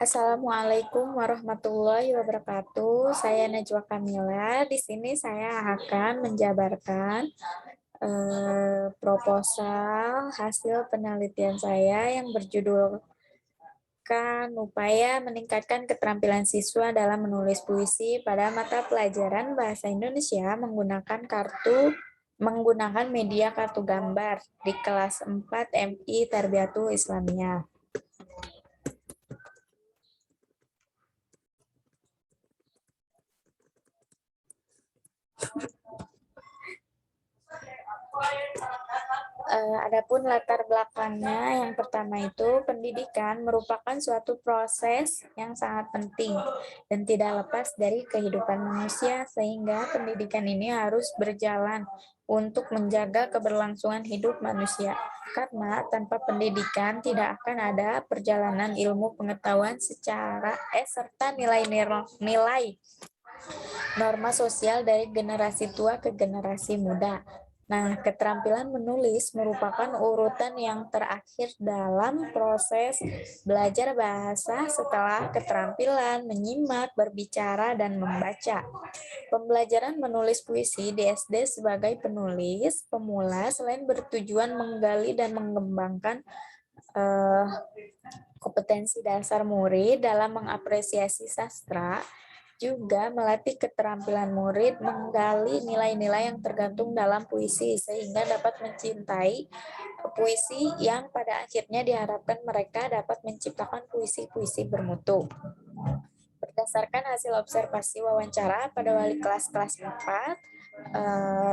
Assalamualaikum warahmatullahi wabarakatuh. Saya Najwa Kamila. Di sini saya akan menjabarkan proposal hasil penelitian saya yang berjudulkan upaya meningkatkan keterampilan siswa dalam menulis puisi pada mata pelajaran Bahasa Indonesia menggunakan media kartu gambar di kelas 4 MI Tarbiyatul Islamiyah. Adapun latar belakangnya, yang pertama itu pendidikan merupakan suatu proses yang sangat penting dan tidak lepas dari kehidupan manusia, sehingga pendidikan ini harus berjalan untuk menjaga keberlangsungan hidup manusia. Karena tanpa pendidikan tidak akan ada perjalanan ilmu pengetahuan serta nilai-nilai norma sosial dari generasi tua ke generasi muda. Nah, keterampilan menulis merupakan urutan yang terakhir dalam proses belajar bahasa setelah keterampilan menyimak, berbicara, dan membaca. Pembelajaran menulis puisi di SD sebagai penulis pemula selain bertujuan menggali dan mengembangkan kompetensi dasar murid dalam mengapresiasi sastra, juga melatih keterampilan murid menggali nilai-nilai yang tergantung dalam puisi, sehingga dapat mencintai puisi yang pada akhirnya diharapkan mereka dapat menciptakan puisi-puisi bermutu. Berdasarkan hasil observasi wawancara pada wali kelas 4,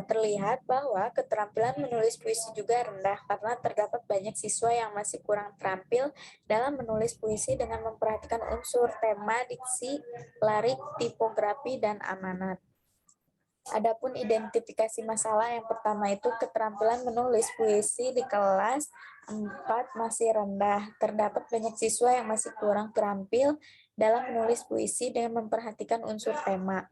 terlihat bahwa keterampilan menulis puisi juga rendah karena terdapat banyak siswa yang masih kurang terampil dalam menulis puisi dengan memperhatikan unsur tema, diksi, lirik, tipografi, dan amanat. Adapun identifikasi masalah, yang pertama itu keterampilan menulis puisi di kelas 4 masih rendah. Terdapat banyak siswa yang masih kurang terampil dalam menulis puisi dengan memperhatikan unsur tema,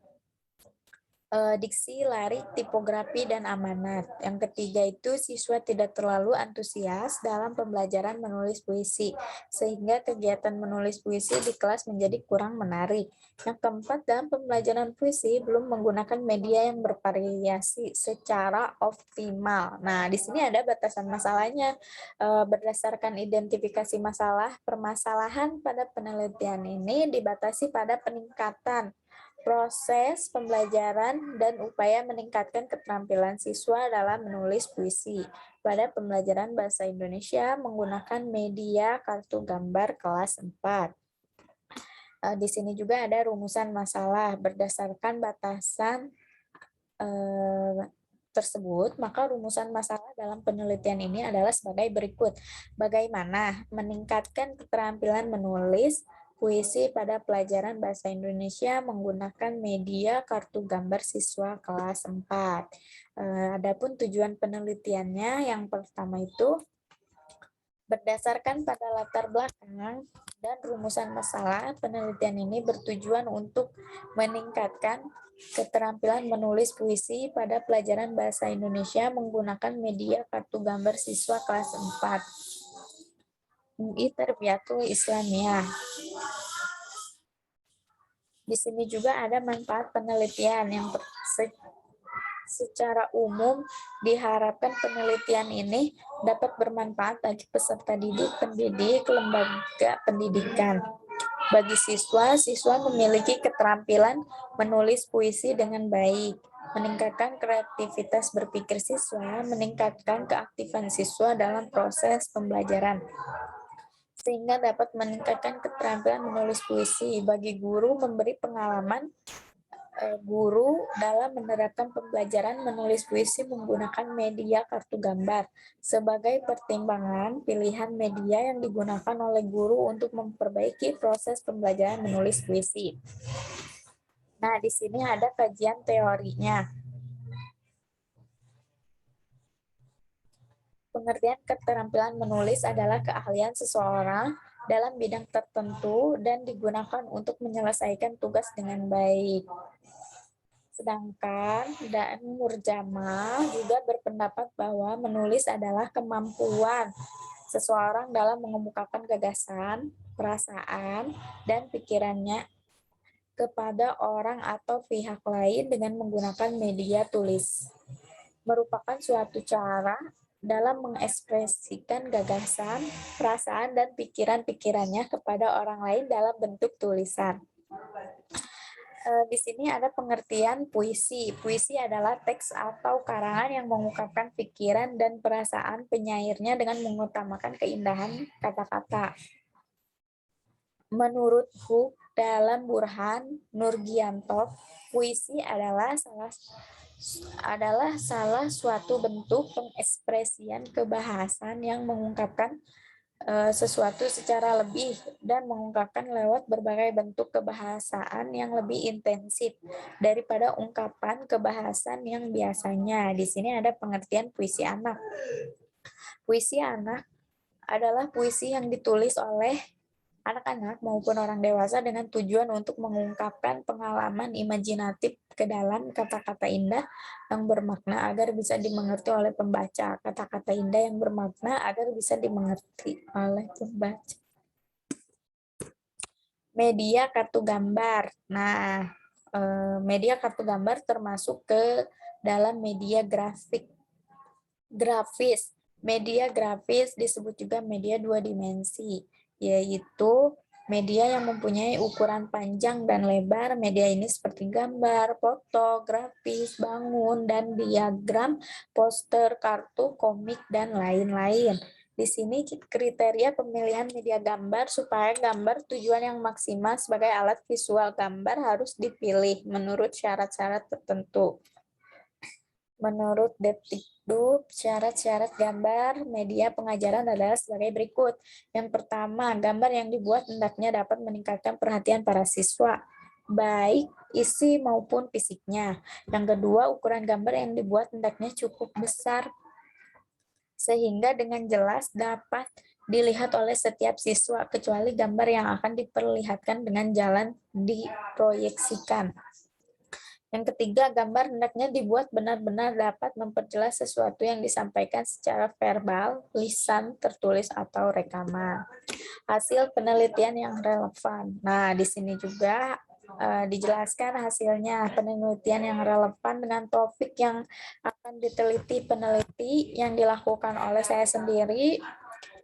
diksi, lirik, tipografi, dan amanat. Yang ketiga itu siswa tidak terlalu antusias dalam pembelajaran menulis puisi, sehingga kegiatan menulis puisi di kelas menjadi kurang menarik. Yang keempat, dalam pembelajaran puisi belum menggunakan media yang bervariasi secara optimal. Nah, di sini ada batasan masalahnya. Berdasarkan identifikasi masalah, permasalahan pada penelitian ini dibatasi pada peningkatan proses pembelajaran dan upaya meningkatkan keterampilan siswa dalam menulis puisi pada pembelajaran Bahasa Indonesia menggunakan media kartu gambar kelas 4. Di sini juga ada rumusan masalah. Berdasarkan batasan tersebut, maka rumusan masalah dalam penelitian ini adalah sebagai berikut. Bagaimana meningkatkan keterampilan menulis puisi pada pelajaran Bahasa Indonesia menggunakan media kartu gambar siswa kelas 4. Adapun tujuan penelitiannya, yang pertama itu berdasarkan pada latar belakang dan rumusan masalah, penelitian ini bertujuan untuk meningkatkan keterampilan menulis puisi pada pelajaran Bahasa Indonesia menggunakan media kartu gambar siswa kelas 4. UI Tarbiyatul Islamiyah. Di sini juga ada manfaat penelitian yang secara umum diharapkan penelitian ini dapat bermanfaat bagi peserta didik, pendidik, lembaga pendidikan. Bagi siswa, siswa memiliki keterampilan menulis puisi dengan baik, meningkatkan kreativitas berpikir siswa, meningkatkan keaktifan siswa dalam proses pembelajaran, sehingga dapat meningkatkan keterampilan menulis puisi. Bagi guru, memberi pengalaman guru dalam menerapkan pembelajaran menulis puisi menggunakan media kartu gambar sebagai pertimbangan pilihan media yang digunakan oleh guru untuk memperbaiki proses pembelajaran menulis puisi. Nah, di sini ada kajian teorinya. Pengertian keterampilan menulis adalah keahlian seseorang dalam bidang tertentu dan digunakan untuk menyelesaikan tugas dengan baik. Sedangkan Dan Murjama juga berpendapat bahwa menulis adalah kemampuan seseorang dalam mengemukakan gagasan, perasaan, dan pikirannya kepada orang atau pihak lain dengan menggunakan media tulis. Merupakan suatu cara dalam mengekspresikan gagasan, perasaan, dan pikiran-pikirannya kepada orang lain dalam bentuk tulisan. Di sini ada pengertian puisi. Puisi adalah teks atau karangan yang mengungkapkan pikiran dan perasaan penyairnya dengan mengutamakan keindahan kata-kata. Menurut Huk dalam Burhan Nurgianto, puisi adalah salah suatu bentuk pengekspresian kebahasan yang mengungkapkan sesuatu secara lebih dan mengungkapkan lewat berbagai bentuk kebahasaan yang lebih intensif daripada ungkapan kebahasan yang biasanya. Di sini ada pengertian puisi anak. Puisi anak adalah puisi yang ditulis oleh anak-anak maupun orang dewasa dengan tujuan untuk mengungkapkan pengalaman imajinatif ke dalam kata-kata indah yang bermakna agar bisa dimengerti oleh pembaca. Kata-kata indah yang bermakna agar bisa dimengerti oleh pembaca. Media kartu gambar. Nah, media kartu gambar termasuk ke dalam media grafis. Media grafis disebut juga media dua dimensi, yaitu media yang mempunyai ukuran panjang dan lebar. Media ini seperti gambar, foto, grafis, bangun, dan diagram, poster, kartu, komik, dan lain-lain. Di sini kriteria pemilihan media gambar supaya gambar tujuan yang maksimal sebagai alat visual gambar harus dipilih menurut syarat-syarat tertentu. Menurut Depdikduk, syarat-syarat gambar media pengajaran adalah sebagai berikut. Yang pertama, gambar yang dibuat hendaknya dapat meningkatkan perhatian para siswa, baik isi maupun fisiknya. Yang kedua, ukuran gambar yang dibuat hendaknya cukup besar, sehingga dengan jelas dapat dilihat oleh setiap siswa, kecuali gambar yang akan diperlihatkan dengan jalan diproyeksikan. Yang ketiga, gambar hendaknya dibuat benar-benar dapat memperjelas sesuatu yang disampaikan secara verbal, lisan, tertulis, atau rekaman. Hasil penelitian yang relevan. Nah, di sini juga dijelaskan hasilnya penelitian yang relevan dengan topik yang akan diteliti peneliti yang dilakukan oleh saya sendiri,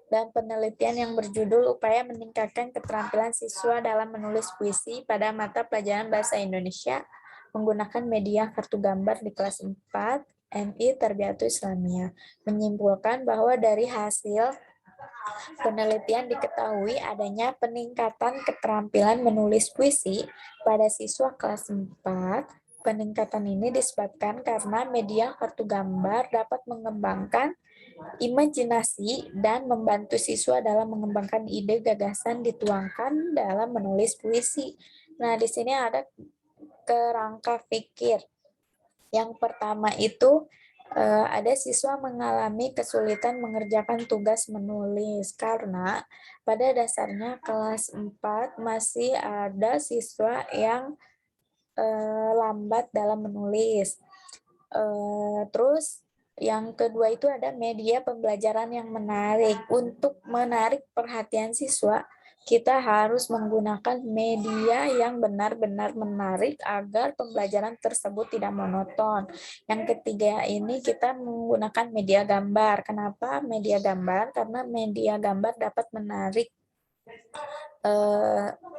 dan penelitian yang berjudul upaya meningkatkan keterampilan siswa dalam menulis puisi pada mata pelajaran Bahasa Indonesia menggunakan media kartu gambar di kelas 4 MI Tarbiyatul Islamiyah, menyimpulkan bahwa dari hasil penelitian diketahui adanya peningkatan keterampilan menulis puisi pada siswa kelas 4. Peningkatan ini disebabkan karena media kartu gambar dapat mengembangkan imajinasi dan membantu siswa dalam mengembangkan ide gagasan dituangkan dalam menulis puisi. Nah, di sini ada kerangka pikir. Yang pertama itu ada siswa mengalami kesulitan mengerjakan tugas menulis karena pada dasarnya kelas 4 masih ada siswa yang lambat dalam menulis. Terus yang kedua itu ada media pembelajaran yang menarik. Untuk menarik perhatian siswa, kita harus menggunakan media yang benar-benar menarik agar pembelajaran tersebut tidak monoton. Yang ketiga ini kita menggunakan media gambar. Kenapa media gambar? Karena media gambar dapat menarik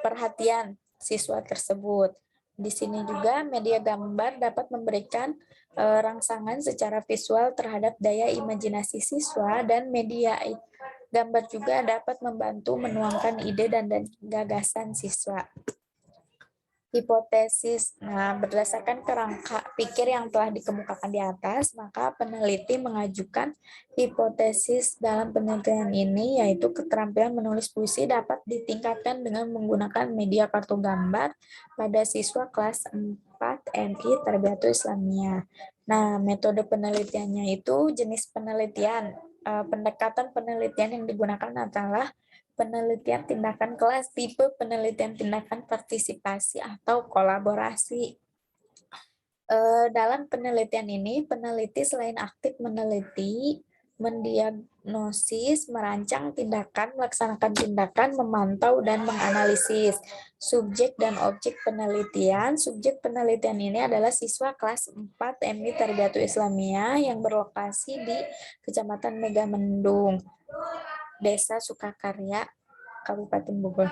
perhatian siswa tersebut. Di sini juga media gambar dapat memberikan rangsangan secara visual terhadap daya imajinasi siswa, dan media gambar juga dapat membantu menuangkan ide dan gagasan siswa. Hipotesis. Nah, berdasarkan kerangka pikir yang telah dikemukakan di atas, maka peneliti mengajukan hipotesis dalam penelitian ini, yaitu keterampilan menulis puisi dapat ditingkatkan dengan menggunakan media kartu gambar pada siswa kelas 4 MI Tarbiyatul Islamiyah. Nah, metode penelitiannya itu jenis penelitian. Pendekatan penelitian yang digunakan adalah penelitian tindakan kelas, tipe penelitian tindakan partisipasi atau kolaborasi. Dalam penelitian ini, peneliti selain aktif meneliti, mendiagnosis, merancang tindakan, melaksanakan tindakan, memantau, dan menganalisis. Subjek dan objek penelitian. Subjek penelitian ini adalah siswa kelas 4 MI Tarbiyatul Islamiyah yang berlokasi di Kecamatan Megamendung, Desa Sukakarya, Kabupaten Bogor.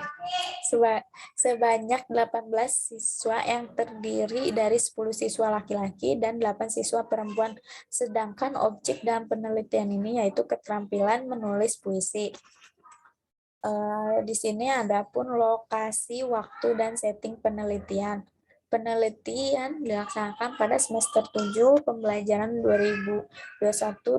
Sebanyak 18 siswa yang terdiri dari 10 siswa laki-laki dan 8 siswa perempuan. Sedangkan objek dalam penelitian ini yaitu keterampilan menulis puisi. Di sini ada pun lokasi, waktu, dan setting penelitian. Penelitian dilaksanakan pada semester 7 pembelajaran 2021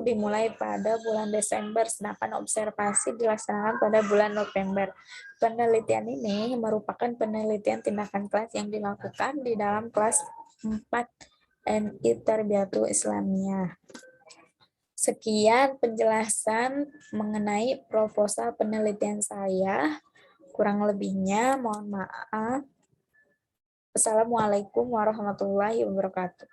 dimulai pada bulan Desember, sedangkan observasi dilaksanakan pada bulan November. Penelitian ini merupakan penelitian tindakan kelas yang dilakukan di dalam kelas 4 MI Tarbiyatul Islamiyah. Sekian penjelasan mengenai proposal penelitian saya. Kurang lebihnya mohon maaf. Wassalamualaikum warahmatullahi wabarakatuh.